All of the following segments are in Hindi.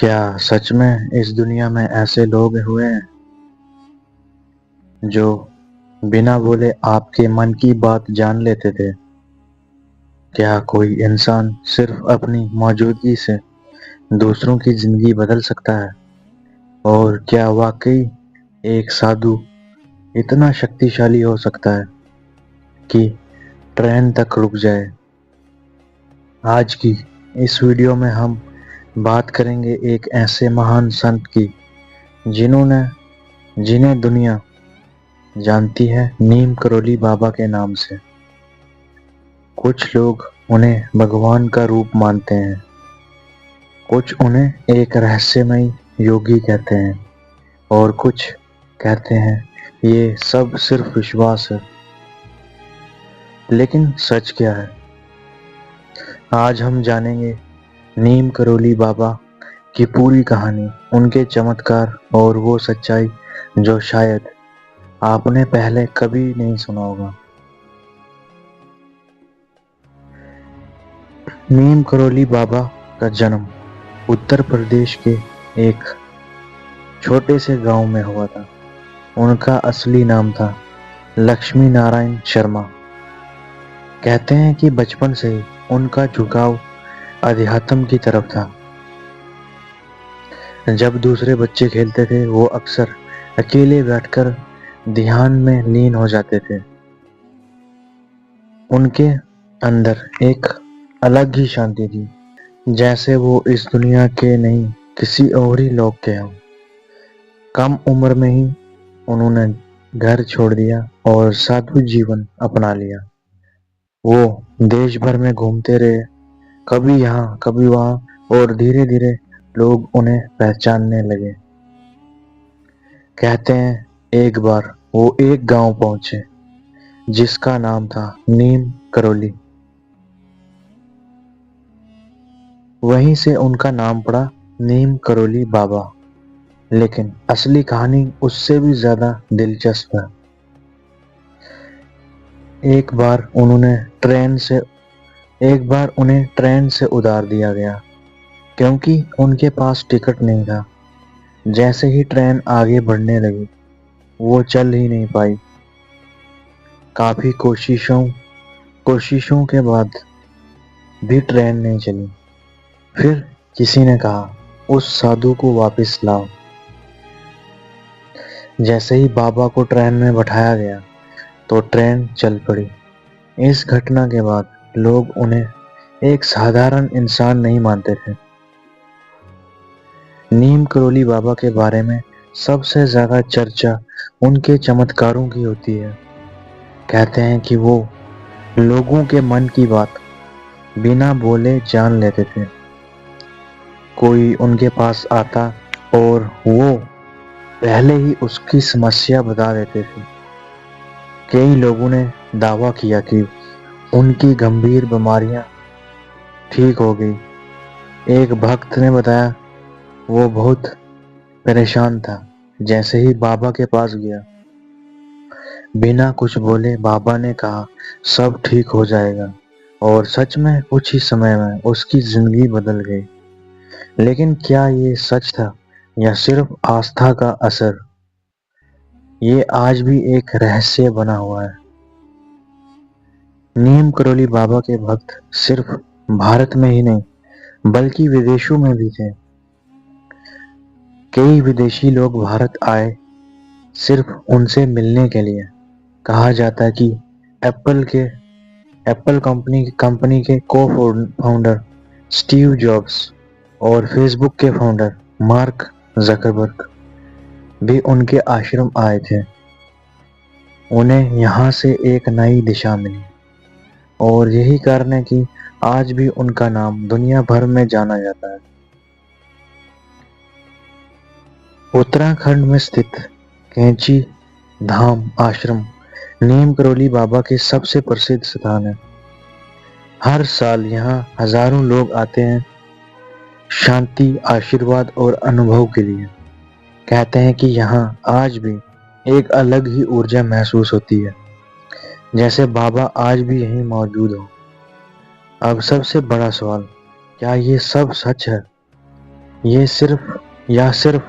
क्या सच में इस दुनिया में ऐसे लोग हुए हैं जो बिना बोले आपके मन की बात जान लेते थे? क्या कोई इंसान सिर्फ अपनी मौजूदगी से दूसरों की जिंदगी बदल सकता है? और क्या वाकई एक साधु इतना शक्तिशाली हो सकता है कि ट्रेन तक रुक जाए? आज की इस वीडियो में हम बात करेंगे एक ऐसे महान संत की जिन्होंने जिन्हें दुनिया जानती है नीम करोली बाबा के नाम से। कुछ लोग उन्हें भगवान का रूप मानते हैं, कुछ उन्हें एक रहस्यमयी योगी कहते हैं और कुछ कहते हैं ये सब सिर्फ विश्वास है। लेकिन सच क्या है? आज हम जानेंगे नीम करोली बाबा की पूरी कहानी, उनके चमत्कार और वो सच्चाई जो शायद आपने पहले कभी नहीं सुना होगा। नीम करोली बाबा का जन्म उत्तर प्रदेश के एक छोटे से गांव में हुआ था। उनका असली नाम था लक्ष्मी नारायण शर्मा। कहते हैं कि बचपन से ही उनका झुकाव अध्यात्म की तरफ था। जब दूसरे बच्चे खेलते थे वो अक्सर अकेले बैठकर ध्यान में लीन हो जाते थे। उनके अंदर एक अलग ही शांति थी, जैसे वो इस दुनिया के नहीं किसी और ही लोक के हों। कम उम्र में ही उन्होंने घर छोड़ दिया और साधु जीवन अपना लिया। वो देश भर में घूमते रहे, कभी यहाँ कभी वहाँ, और धीरे धीरे लोग उन्हें पहचानने लगे। कहते हैं एक बार वो एक गांव पहुंचे जिसका नाम था नीम करोली। वहीं से उनका नाम पड़ा नीम करोली बाबा। लेकिन असली कहानी उससे भी ज्यादा दिलचस्प है। एक बार उन्हें ट्रेन से उतार दिया गया क्योंकि उनके पास टिकट नहीं था। जैसे ही ट्रेन आगे बढ़ने लगी वो चल ही नहीं पाई। काफी कोशिशों के बाद भी ट्रेन नहीं चली। फिर किसी ने कहा उस साधु को वापस लाओ। जैसे ही बाबा को ट्रेन में बैठाया गया तो ट्रेन चल पड़ी। इस घटना के बाद लोग उन्हें एक साधारण इंसान नहीं मानते थे। नीम करोली बाबा के बारे में सबसे ज्यादा चर्चा उनके चमत्कारों की होती है। कहते हैं कि वो लोगों के मन की बात बिना बोले जान लेते थे। कोई उनके पास आता और वो पहले ही उसकी समस्या बता देते थे। कई लोगों ने दावा किया कि उनकी गंभीर बीमारियां ठीक हो गई। एक भक्त ने बताया वो बहुत परेशान था। जैसे ही बाबा के पास गया, बिना कुछ बोले बाबा ने कहा सब ठीक हो जाएगा, और सच में कुछ ही समय में उसकी जिंदगी बदल गई। लेकिन क्या ये सच था या सिर्फ आस्था का असर? ये आज भी एक रहस्य बना हुआ है। नीम करोली बाबा के भक्त सिर्फ भारत में ही नहीं बल्कि विदेशों में भी थे। कई विदेशी लोग भारत आए सिर्फ उनसे मिलने के लिए। कहा जाता है कि एप्पल कंपनी के को फाउंडर स्टीव जॉब्स और फेसबुक के फाउंडर मार्क जकरबर्ग भी उनके आश्रम आए थे। उन्हें यहाँ से एक नई दिशा मिली, और यही कारण है कि आज भी उनका नाम दुनिया भर में जाना जाता है। उत्तराखंड में स्थित कैंची धाम आश्रम नीम करोली बाबा के सबसे प्रसिद्ध स्थान है। हर साल यहाँ हजारों लोग आते हैं शांति, आशीर्वाद और अनुभव के लिए। कहते हैं कि यहाँ आज भी एक अलग ही ऊर्जा महसूस होती है, जैसे बाबा आज भी यहीं मौजूद हो। अब सबसे बड़ा सवाल, क्या ये सब सच है? ये सिर्फ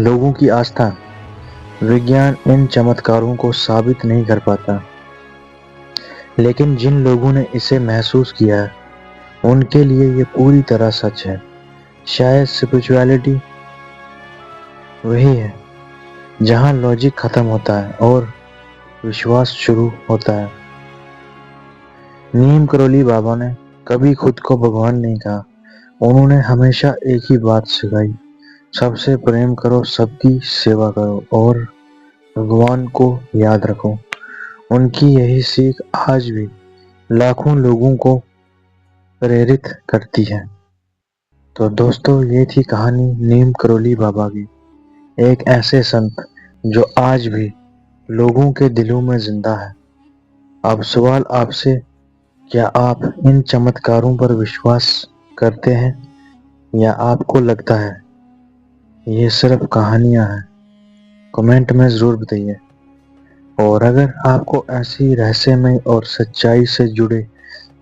लोगों की आस्था। विज्ञान इन चमत्कारों को साबित नहीं कर पाता, लेकिन जिन लोगों ने इसे महसूस किया है उनके लिए ये पूरी तरह सच है। शायद स्पिरिचुअलिटी वही है जहाँ लॉजिक खत्म होता है और विश्वास शुरू होता है। नीम करोली बाबा ने कभी खुद को भगवान नहीं कहा। उन्होंने हमेशा एक ही बात सिखाई, सबसे प्रेम करो, सबकी सेवा करो और भगवान को याद रखो। उनकी यही सीख आज भी लाखों लोगों को प्रेरित करती है। तो दोस्तों, ये थी कहानी नीम करोली बाबा की, एक ऐसे संत जो आज भी लोगों के दिलों में जिंदा है। अब सवाल आपसे, क्या आप इन चमत्कारों पर विश्वास करते हैं या आपको लगता है ये सिर्फ कहानियां हैं? कमेंट में ज़रूर बताइए। और अगर आपको ऐसी रहस्यमय और सच्चाई से जुड़े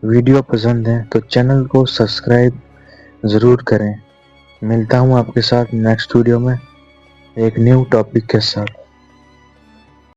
वीडियो पसंद हैं तो चैनल को सब्सक्राइब ज़रूर करें। मिलता हूँ आपके साथ नेक्स्ट वीडियो में एक न्यू टॉपिक के साथ।